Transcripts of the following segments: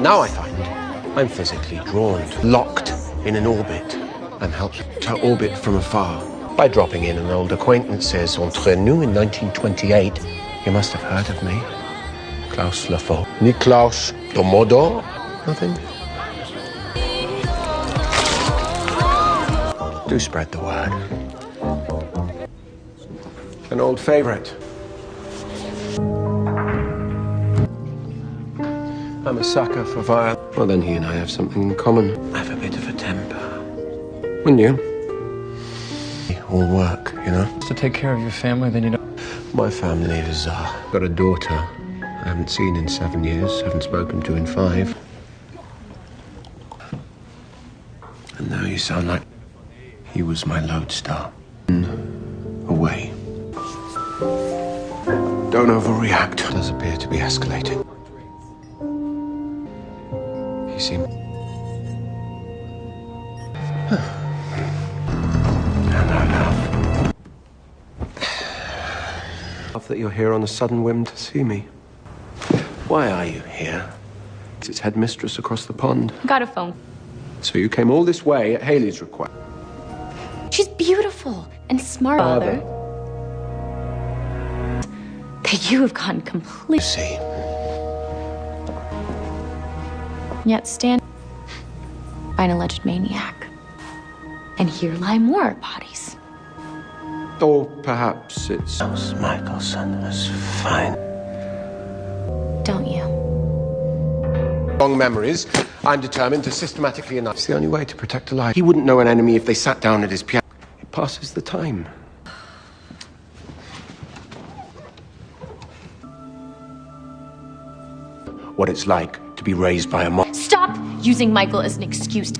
Now I find I'm physically drawn, locked in an orbit. I'm helped to orbit from afar by dropping in an old acquaintances entre nous in 1928. You must have heard of me. Klaus Lafaux. Ni Klaus Domodo? Nothing? Do spread the word. An old favorite. I'm a sucker for violence. Well, then he and I have something in common. I have a bit of a temper. Wouldn't you? All work, you know? To take care of your family, then you know. My family is, got a daughter I haven't seen in 7 years, haven't spoken to in 5. And now you sound like he was my lodestar. Away. Don't overreact. It does appear to be escalating. He seemed... Love that you're here on a sudden whim to see me. Why are you here? It's headmistress across the pond. Got a phone. So you came all this way at Haley's request. She's beautiful and smart, Father. That you have gone completely. See. Yet stand by an alleged maniac. And here lie more bodies. Or perhaps it's... Klaus Mikaelson is fine. Don't you? Wrong memories. I'm determined to systematically annihilate. It's the only way to protect a life. He wouldn't know an enemy if they sat down at his piano. It passes the time. What it's like to be raised by a mom. Stop using Michael as an excuse.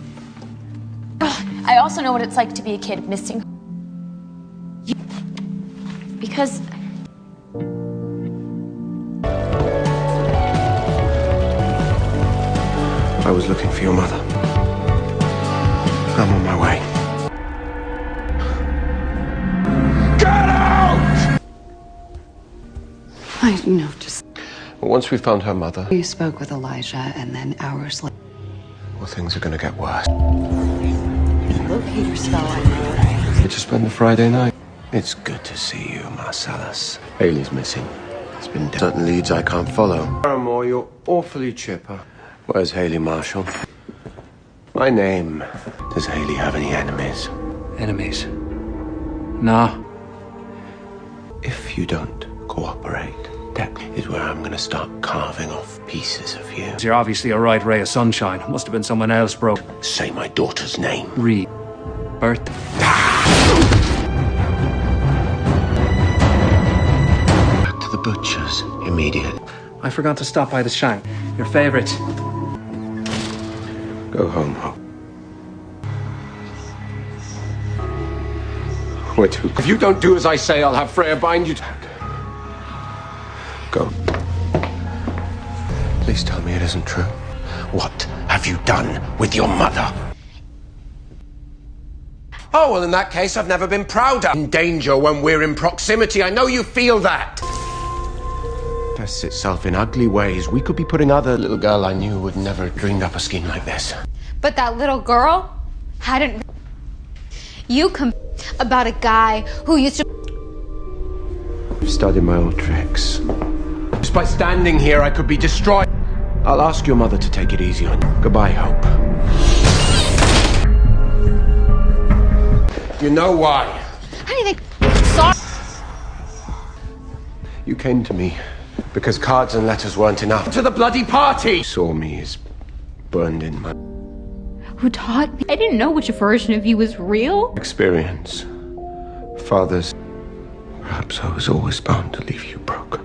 I also know what it's like to be a kid missing. Because... I was looking for your mother. I'm on my way. Get out! Just... Well, once we found her mother... You spoke with Elijah, and then hours later... Well, things are gonna get worse. Locator spell on you. Did you spend the Friday night? It's good to see you, Marcellus. Haley's missing. It's been certain leads I can't follow. Paramore, you're awfully chipper. Where's Haley Marshall? My name. Does Haley have any enemies? Enemies? Nah. If you don't cooperate, that is where I'm gonna start carving off pieces of you. You're obviously a right ray of sunshine. Must have been someone else, bro. Say my daughter's name. Reed. Bertha. Back to the butcher's. Immediate. I forgot to stop by the shank. Your favorite. Go home, Hope. Wait, if you don't do as I say, I'll have Freya bind you to... Go. Please tell me it isn't true. What have you done with your mother? Oh, well, in that case, I've never been prouder. In danger when we're in proximity. I know you feel that. Manifests itself in ugly ways. We could be putting other... Little girl I knew would never have dreamed up a scheme like this. But that little girl hadn't... You about a guy who used to... I've studied my old tricks. Just by standing here, I could be destroyed. I'll ask your mother to take it easy on you. Goodbye, Hope. You know why? How do you think... Sorry. You came to me because cards and letters weren't enough. To the bloody party! Saw me as burned in my... Who taught me? I didn't know which version of you was real. experience. Fathers... Perhaps I was always bound to leave you broken.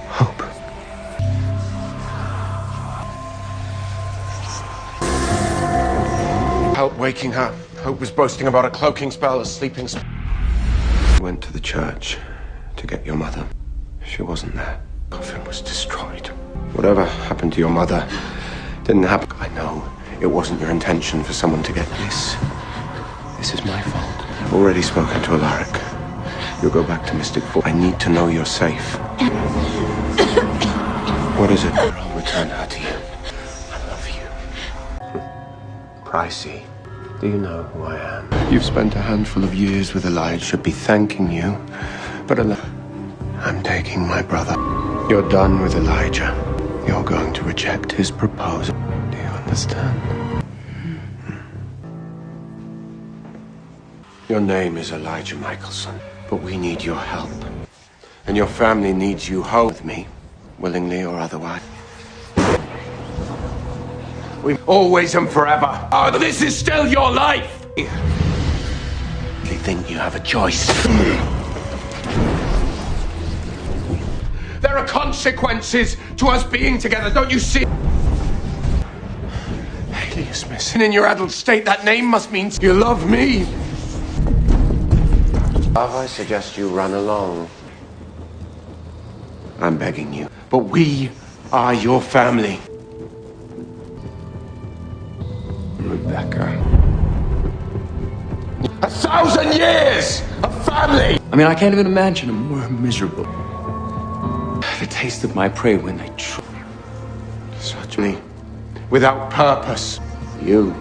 Hope. Help waking her. Hope was boasting about a cloaking spell, a sleeping spell. Went to the church to get your mother. She wasn't there. Coffin was destroyed. Whatever happened to your mother didn't happen. I know it wasn't your intention for someone to get this. This is my fault. I've already spoken to Alaric. You'll go back to Mystic Falls. I need to know you're safe. What is it? I'll return her to you. I love you. Pricey, do you know who I am? You've spent a handful of years with Elijah. Should be thanking you. But I'm taking my brother. You're done with Elijah. You're going to reject his proposal. Do you understand? Your name is Elijah Mikaelson, but we need your help. And your family needs you home with me, willingly or otherwise. We always and forever. Oh, this is still your life! You think you have a choice? There are consequences to us being together, don't you see? Haley is missing. In your adult state, that name must mean you love me. I suggest you run along. I'm begging you. But we are your family. Rebecca. 1,000 years of family! I mean, I can't even imagine a more miserable. The taste of my prey when they Such me. Without purpose. You.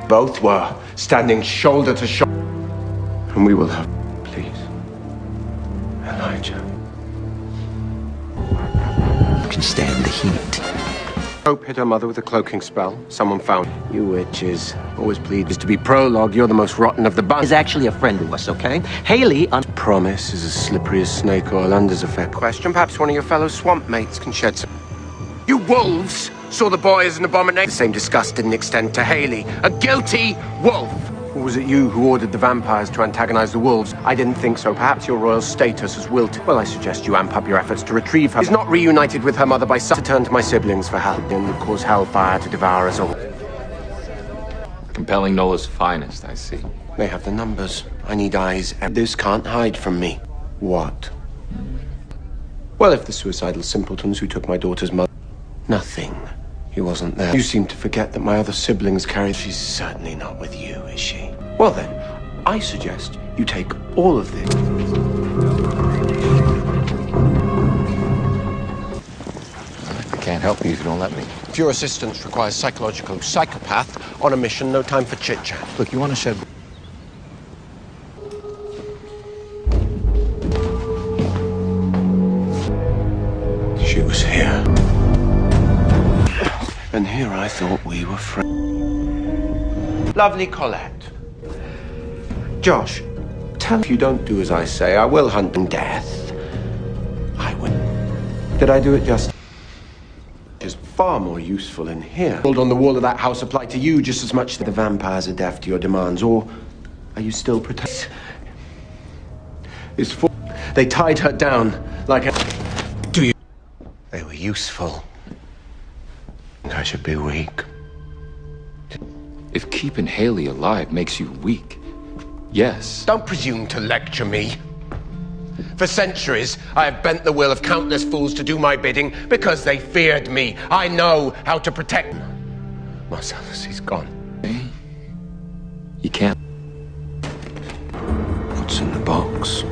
Both were standing shoulder to shoulder. And we will have... Please. Elijah. You can stand the heat. Hope hit her mother with a cloaking spell. Someone found you witches. Always pleads to be prologue. You're the most rotten of the bunch. Is actually a friend of us, okay? Haley on... Promise is as slippery as snake oil under's effect. Question, perhaps one of your fellow swamp mates can shed some... You wolves saw the boy as an abomination. The same disgust didn't extend to Haley. A guilty wolf. Or was it you who ordered the vampires to antagonize the wolves? I didn't think so. Perhaps your royal status has wilted. Well, I suggest you amp up your efforts to retrieve her. She's not reunited with her mother by to turn to my siblings for help and would cause hellfire to devour us all. Compelling Nola's finest, I see. They have the numbers. I need eyes. This can't hide from me. What? Well, if the suicidal simpletons who took my daughter's mother... Nothing. He wasn't there. You seem to forget that my other siblings carried... She's certainly not with you, is she? Well then, I suggest you take all of this. I can't help you if you don't let me. If your assistance requires psychological psychopath on a mission, no time for chit-chat. Look, you want to shed... She was here. And here I thought we were friends. Lovely Colette. Josh, tell if you don't do as I say, I will hunt in death. I will. Did I do it just... Is far more useful in here. On the wall of that house apply to you just as much as the vampires are deaf to your demands, or are you still protected? Is for... They tied her down like a... Do you... They were useful. I should be weak. If keeping Haley alive makes you weak, yes. Don't presume to lecture me. For centuries, I have bent the will of countless fools to do my bidding because they feared me. I know how to protect them. Marcellus, he's gone. You can't. What's in the box?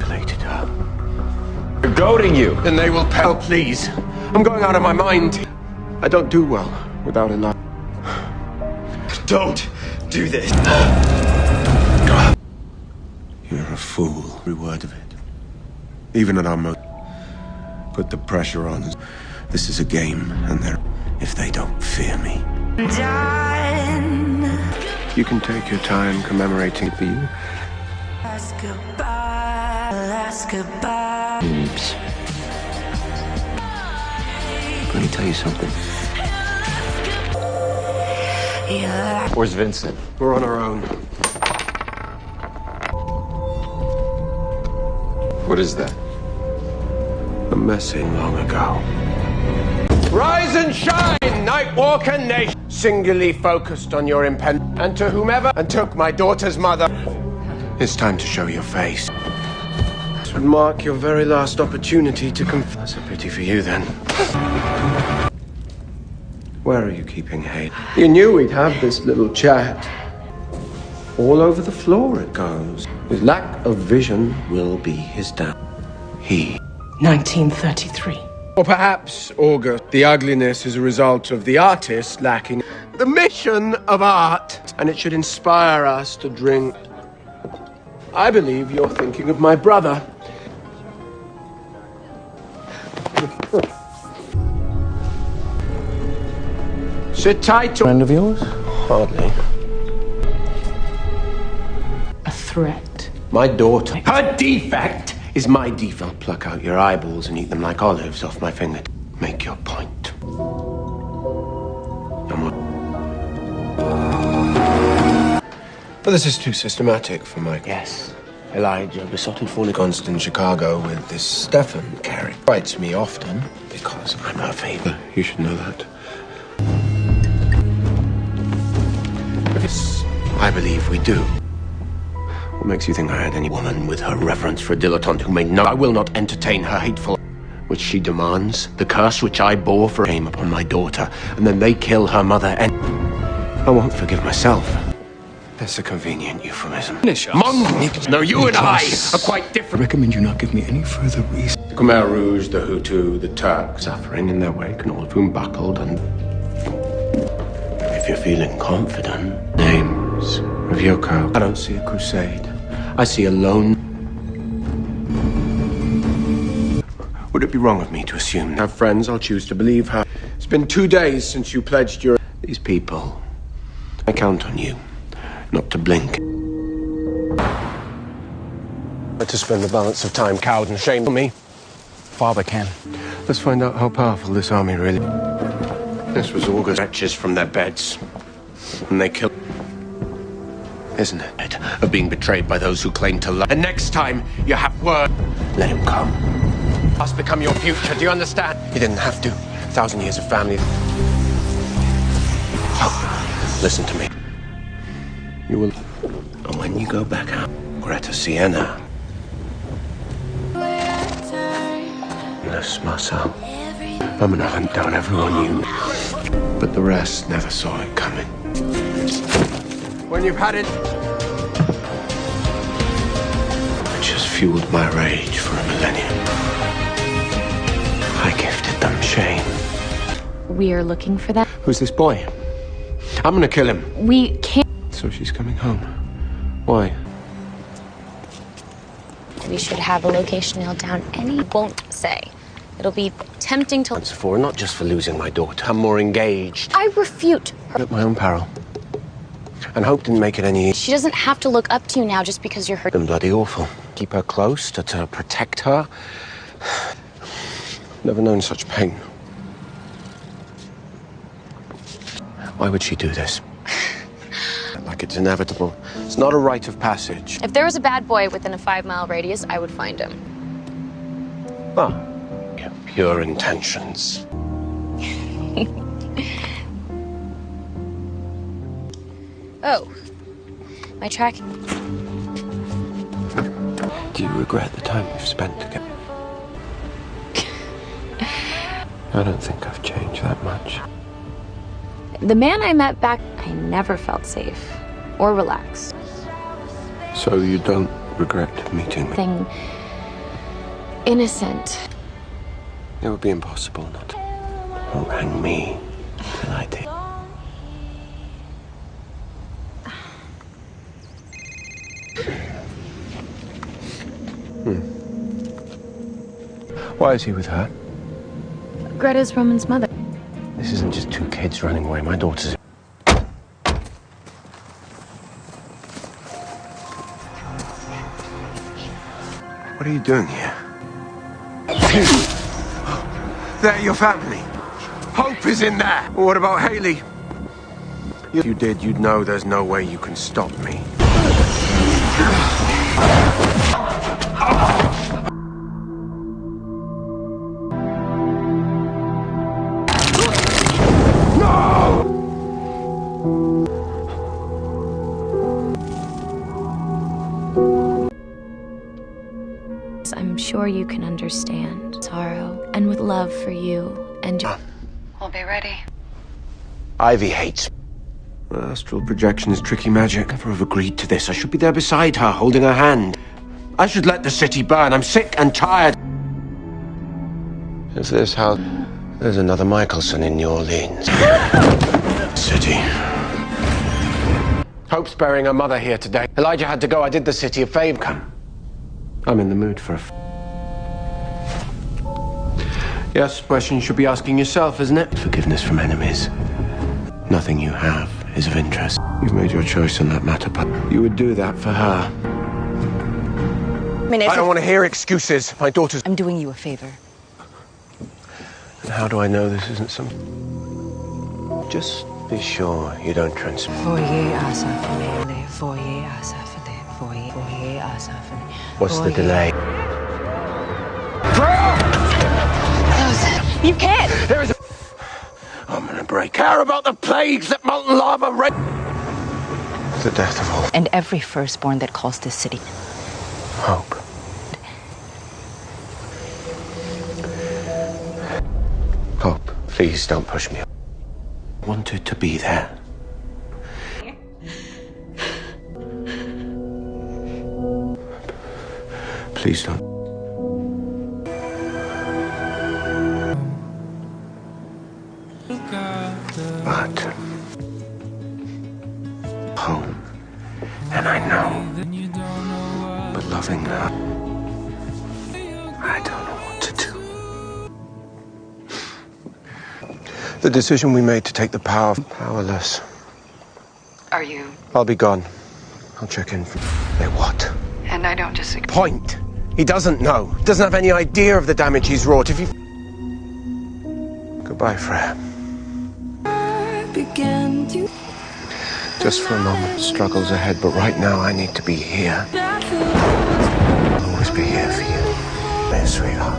Related her. They're goading you. Then they will pay. Oh, please. I'm going out of my mind. I don't do well without a knife. Don't do this. You're a fool. Every word of it. Even at our most. Put the pressure on. This is a game, and they're... If they don't fear me. You can take your time commemorating for you. Oops. Let me tell you something. Where's Vincent? We're on our own. What is that? A message long ago. Rise and shine, Nightwalker Nation. Singularly focused on your impending... And to whomever and took my daughter's mother. It's time to show your face. This would mark your very last opportunity to confess. That's a pity for you, then. Where are you keeping Haley? You knew we'd have this little chat. All over the floor it goes. His lack of vision will be his down. 1933. Or perhaps, August, the ugliness is a result of the artist lacking the mission of art, and it should inspire us to drink. I believe you're thinking of my brother. Sit tight. Friend of yours? Hardly. A threat. My daughter. Her defect is my defect. Pluck out your eyeballs and eat them like olives off my finger. Make your point. But this is too systematic for my... Yes. Elijah besotted for Const in Chicago with this Stefan Carey. Writes me often because I'm her favorite. You should know that. Because I believe we do. What makes you think I had any woman with her reverence for a dilettante who made no... I will not entertain her hateful... which she demands, the curse which I bore for came upon my daughter, and then they kill her mother, and I won't forgive myself. That's a convenient euphemism. Finish us. No, you and I are quite I different. recommend you not give me any further reason. The Khmer Rouge, the Hutu, the Turk, suffering in their wake, and all of whom buckled, and if you're feeling confident, names of Yoko. I don't see a crusade. I see a lone... Would it be wrong of me to assume? Have friends, I'll choose to believe her. It's been 2 days since you pledged your... These people, I count on you, not to blink. To spend the balance of time cowed and shamed me. Father can. Let's find out how powerful this army really... This was August. Wretches from their beds. And they killed... Isn't it? Of being betrayed by those who claim to love. And next time you have word, let him come. Must become your future, do you understand? You didn't have to. 1,000 years of family. Oh, listen to me. You will... And when you go back out, Greta Sienna. Myself. I'm gonna hunt down everyone you know. But the rest never saw it coming. When you've had it... Which has fueled my rage for a millennium. I gifted them shame. We are looking for that. Who's this boy? I'm gonna kill him. We can't. So she's coming home. Why? We should have a location nailed down, and he won't say. It'll be tempting to... It's for, not just for losing my daughter. I'm more engaged. I refute her. At my own peril. And hope didn't make it any... She doesn't have to look up to you now just because you're hurt. Been bloody awful. Keep her close to protect her. Never known such pain. Why would she do this? Like it's inevitable. It's not a rite of passage. If there was a bad boy within a 5-mile radius, I would find him. Ah, pure intentions. Oh, my tracking. Do you regret the time we've spent together? I don't think I've changed that much. The man I met back, I never felt safe or relaxed. So you don't regret meeting me? Thing innocent. It would be impossible not to. Won't hang me till I did. Why is he with her? Greta's Roman's mother. This isn't just 2 kids running away. My daughter's... What are you doing here? They're your family. Hope is in there. What about Haley? If you did, you'd know there's no way you can stop me. I'm sure you can understand sorrow, and with love for you and... We'll be ready. Ivy hates. Astral projection is tricky magic. Never have agreed to this. I should be there beside her, holding her hand. I should let the city burn. I'm sick and tired. If this how... There's another Mikaelson in New Orleans. City. Hope's burying her mother here today. Elijah had to go. I did the city a favor. Come. I'm in the mood for a... Yes, question you should be asking yourself, isn't it? Forgiveness from enemies. Nothing you have is of interest. You've made your choice on that matter, but you would do that for her. I don't want to hear excuses. My daughter's... I'm doing you a favor. And how do I know this isn't some... Just be sure you don't transmit. What's the delay? You can't! There is a... I'm gonna break. Care about the plagues that molten lava the death of all. And every firstborn that calls this city. Hope. Hope, please don't push me. I wanted to be there. Please don't. But home, and I know, but loving her, I don't know what to do. The decision we made to take the power, powerless. Are you? I'll be gone. I'll check in. They what? And I don't disagree. Point. He doesn't know. He doesn't have any idea of the damage he's wrought. If you... Goodbye, Freya. Just for a moment, struggles ahead, but right now I need to be here. I'll always be here for you, my sweetheart.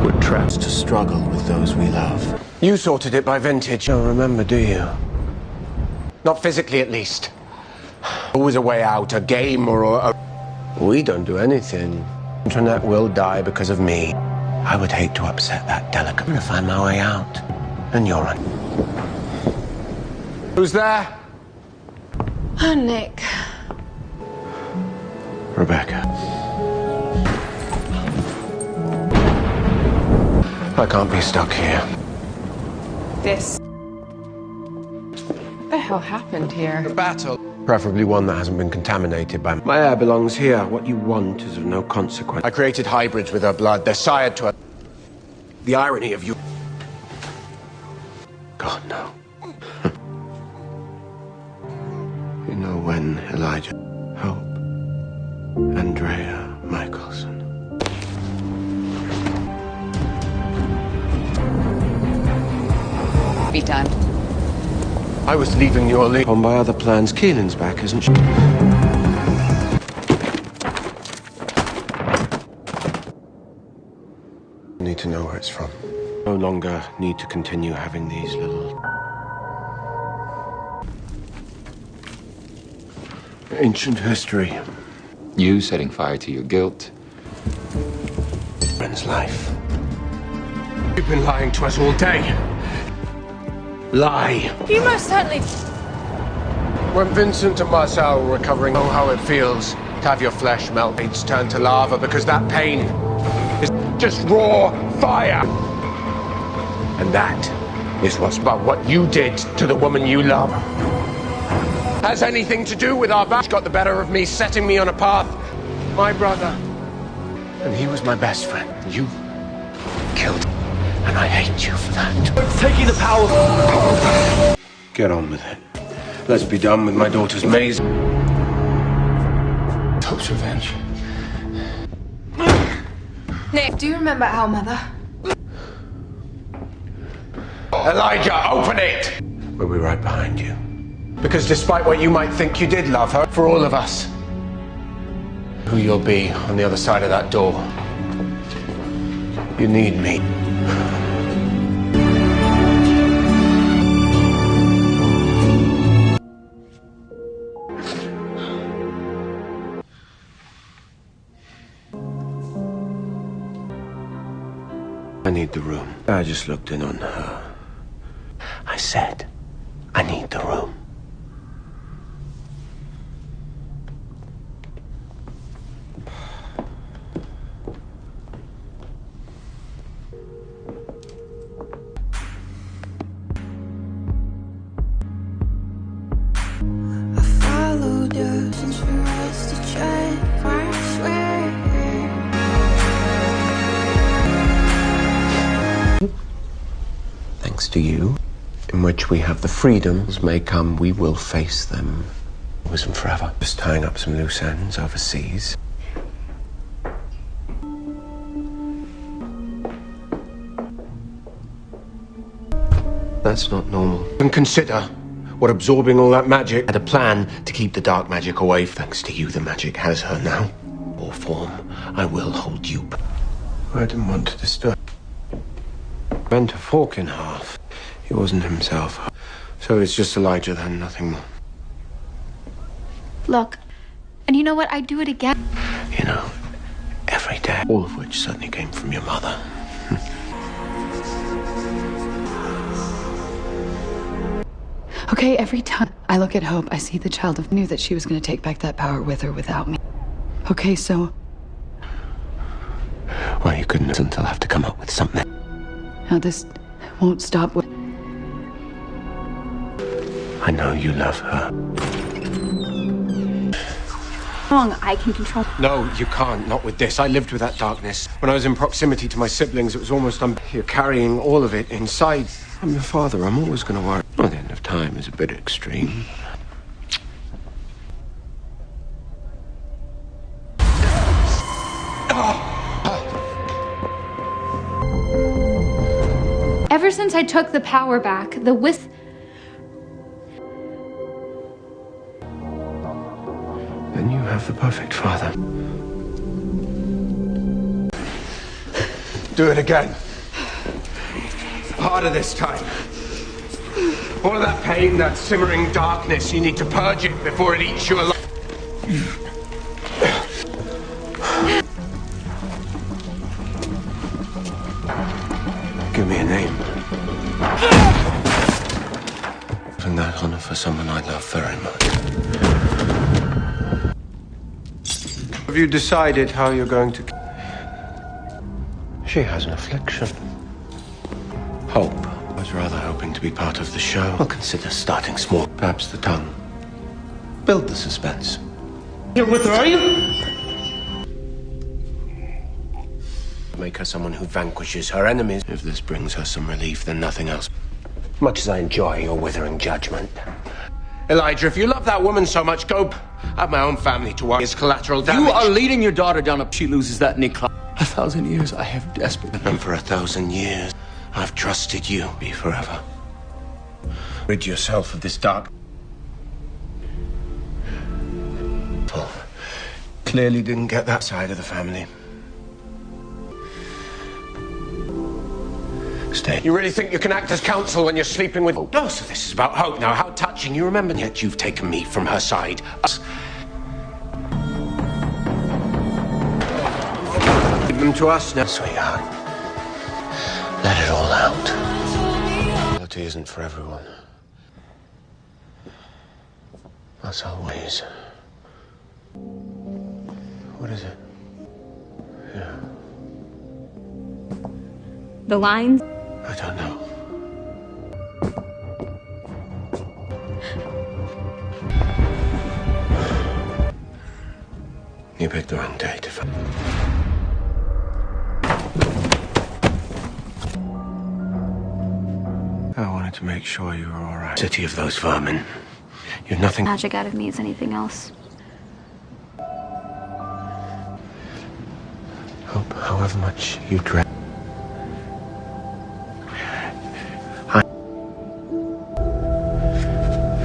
We're trapped to struggle with those we love. You sorted it by vintage. You don't remember, do you? Not physically, at least. Always a way out, a game or a... We don't do anything. Internet will die because of me. I would hate to upset that delicate. I'm gonna find my way out. And you're on. Who's there? Oh, Nick. Rebecca. I can't be stuck here. This. What the hell happened here? A battle. Preferably one that hasn't been contaminated by... My heir belongs here. What you want is of no consequence. I created hybrids with her blood. They're sired to her. The irony of you... God, no. You know when, Elijah? Hope. Andrea Mikaelson. Be done. I was leaving New Orleans on by other plans. Keelan's back, isn't she? Need to know where it's from. No longer need to continue having these little... ancient history. You setting fire to your guilt. Friend's life. You've been lying to us all day. Lie. You most certainly... When Vincent and Marcel were recovering, oh, how it feels to have your flesh melt, it's turned to lava because that pain is just raw fire. And that is what's about what you did to the woman you love. Has anything to do with our batch got the better of me, setting me on a path. My brother. And he was my best friend. You killed him. And I hate you for that. It's taking the power. Get on with it. Let's be done with my daughter's maze. Hope's revenge. Nick, do you remember our mother? Elijah, open it! We'll be right behind you. Because despite what you might think, you did love her. For all of us. Who you'll be on the other side of that door. You need me. I need the room. I just looked in on her. I said, I need the room. Thanks to you, in which we have the freedoms may come, we will face them. It wasn't forever. Just tying up some loose ends overseas. That's not normal. And consider what absorbing all that magic had a plan to keep the dark magic away. Thanks to you, the magic has her now. Or form, I will hold you. I didn't want to disturb. Bent a fork in half. He wasn't himself. So it's just Elijah then, nothing more. Look, and you know what? I'd do it again. You know, every day. All of which certainly came from your mother. Okay, every time I look at Hope, I see the child of knew that she was going to take back that power with or without me. Okay, so... Well, you couldn't until I have to come up with something. Now this won't stop with... I know you love her. I can control. No, you can't. Not with this. I lived with that darkness. When I was in proximity to my siblings, it was almost you're carrying all of it inside. I'm your father. I'm always going to worry. Well, the end of time is a bit extreme. Ever since I took the power back, the wisp. Then you have the perfect father. Do it again. Harder this time. All of that pain, that simmering darkness, you need to purge it before it eats you alive. Give me a name. And that honor for someone I love very much. Have you decided how you're going to... She has an affliction. Hope. I was rather hoping to be part of the show. I'll consider starting small. Perhaps the tongue. Build the suspense. You're with her, are you? Make her someone who vanquishes her enemies. If this brings her some relief, then nothing else. Much as I enjoy your withering judgment. Elijah, if you love that woman so much, go. I have my own family to worry. It's collateral damage. You are leading your daughter down a... She loses that Nick. 1,000 years I have desperately... And for 1,000 years, I've trusted you. Be forever. Rid yourself of this dark... Well, clearly didn't get that side of the family. Stay. You really think you can act as counsel when you're sleeping with... Oh, so this is about Hope now. How touching. You remember, yet you've taken me from her side. Give them to us now, sweetheart. Let it all out. Reality isn't for everyone. As always. What is it? Yeah. The lines. I don't know. You picked the wrong day to find. I wanted to make sure you were all right. City of those vermin. You've nothing. Magic out of me is anything else. Hope, however much you dread.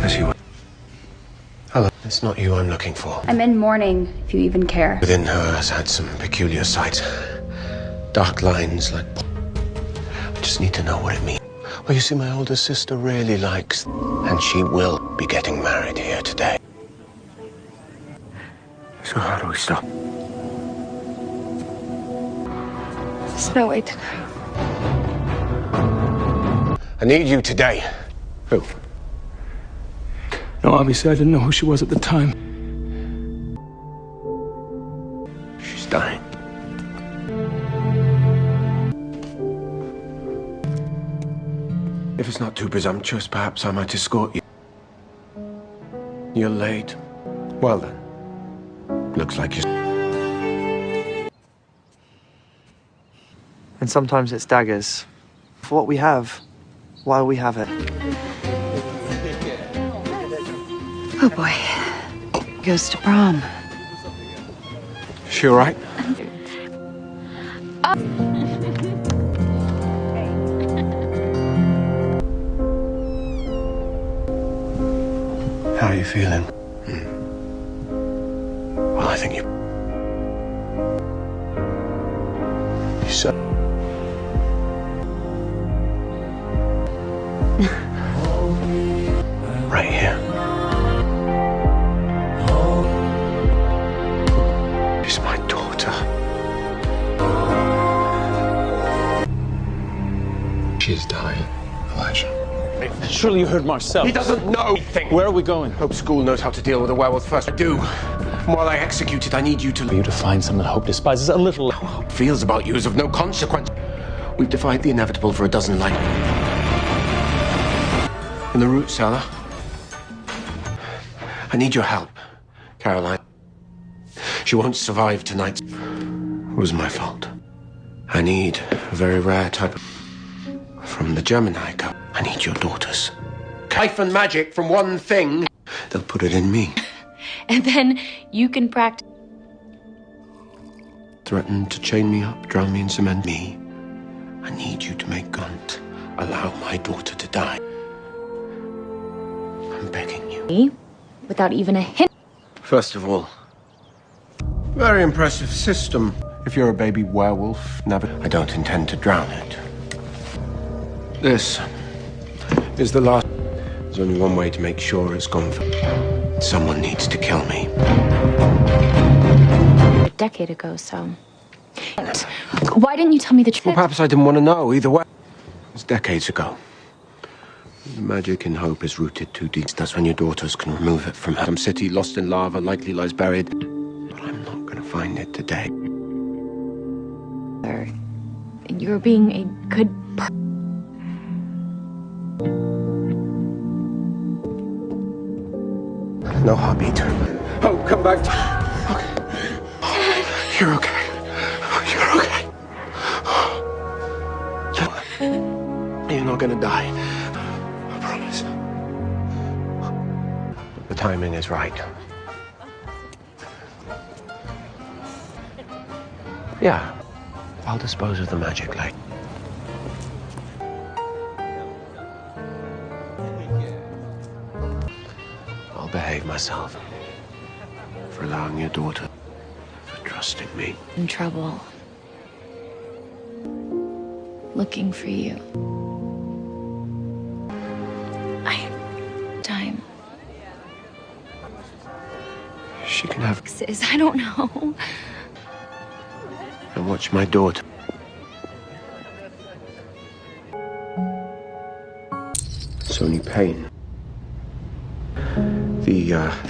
As you were. Hello. It's not you I'm looking for. I'm in mourning, if you even care. Within her has had some peculiar sights. Dark lines like... I just need to know what it means. Well, you see, my older sister really likes... And she will be getting married here today. So how do we stop? There's no way to know. I need you today. Who? No, obviously I didn't know who she was at the time. She's dying. If it's not too presumptuous, perhaps I might escort you. You're late. Well then. Looks like you're... And sometimes it's daggers. For what we have, while we have it. Oh boy. Goes to prom. She all right? How are you feeling? Well, I think you said... Right here. She's my daughter. She's dying, Elijah. Surely you heard Marcel. He doesn't know anything. Where are we going? Hope school knows how to deal with a werewolf first. I do. And while I execute it, I need you to... For you to find someone Hope despises a little. How Hope feels about you is of no consequence. We've defied the inevitable for a dozen lives. In the root cellar. I need your help, Caroline. She won't survive tonight. It was my fault. I need a very rare type of... From the Gemini cup. I need your daughters. Life and magic from one thing. They'll put it in me. And then you can practice. Threaten to chain me up, drown me in cement. Me. I need you to make gunt. Allow my daughter to die. I'm begging you. Without even a hint. First of all, very impressive system. If you're a baby werewolf, never. I don't intend to drown it. This is the last. There's only one way to make sure it's gone. Someone needs to kill me. A decade ago, so. Why didn't you tell me the truth? Well, perhaps I didn't want to know. Either way, it was decades ago. The magic in Hope is rooted too deep. That's when your daughters can remove it from her. Some city lost in lava likely lies buried. But I'm not going to find it today. You're being a good No heartbeat. Hope, come back. Okay. You're okay. You're okay. You're not going to die. I promise. The timing is right. Yeah. I'll dispose of the magic light. I'll behave myself for allowing your daughter, for trusting me. in trouble. Looking for you. I have time. She can have... Sis, I don't know. And watch my daughter. It's only pain.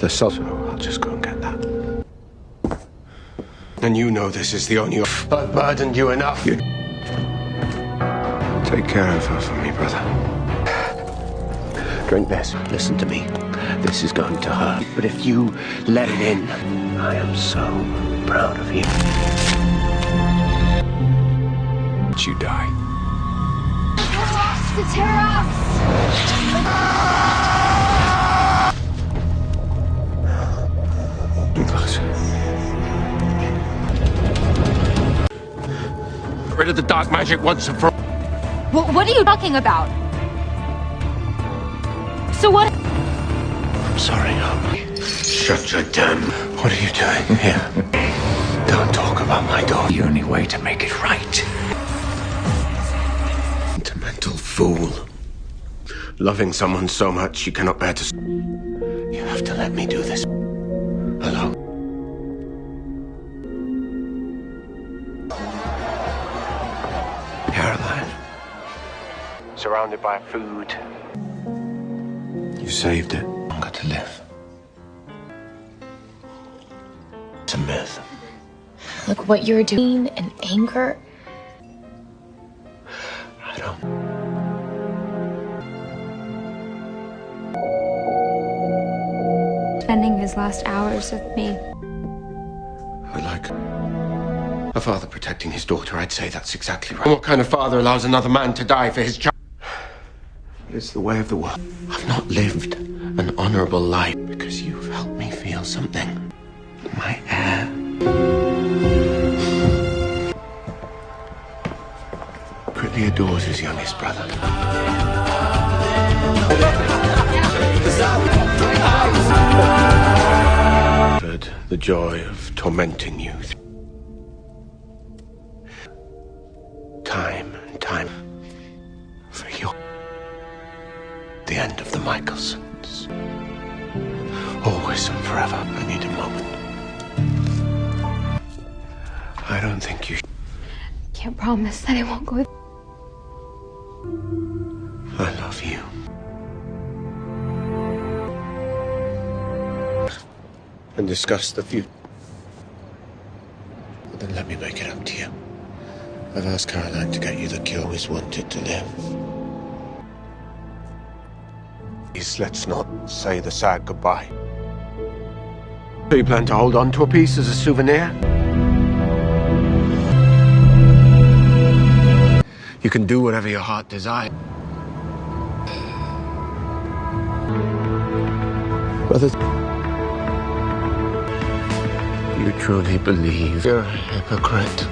The salt. So I'll just go and get that. And you know this is the only... I've burdened you enough. You... Take care of her for me, brother. Drink this. Listen to me. This is going to hurt. But if you let it in, I am so proud of you. You die. It's Terras! Close. Get rid of the dark magic once and for all. What are you talking about? So what? I'm sorry, Hope. Shut your damn... What are you doing here? Don't talk about my daughter. The only way to make it right. Sentimental fool. Loving someone so much you cannot bear to... You have to let me do this. Alone. Caroline. Surrounded by food. You saved it. Longer to live. It's a myth. Look what you're doing and anger. I don't. Spending his last hours with me. I like a father protecting his daughter. I'd say that's exactly right. What kind of father allows another man to die for his child? It's the way of the world. I've not lived an honorable life because you've helped me feel something. My heir. Secretly adores his youngest brother. The joy of tormenting you. Time and time for you. The end of the Mikaelsons. Always and forever. I need a moment. I don't think you. Can't promise that I won't go. I love you. And discuss the future. But then let me make it up to you. I've asked Caroline to get you the cure he's wanted to live. Please, let's not say the sad goodbye. Do you plan to hold on to a piece as a souvenir? You can do whatever your heart desires. Brothers, you truly believe you're a hypocrite?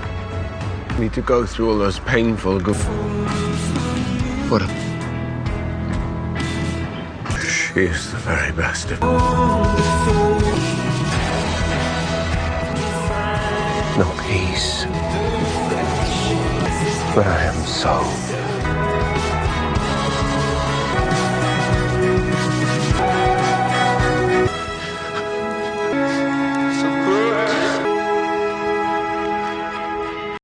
You need to go through all those painful What a... She is the very best of... No peace. But I am so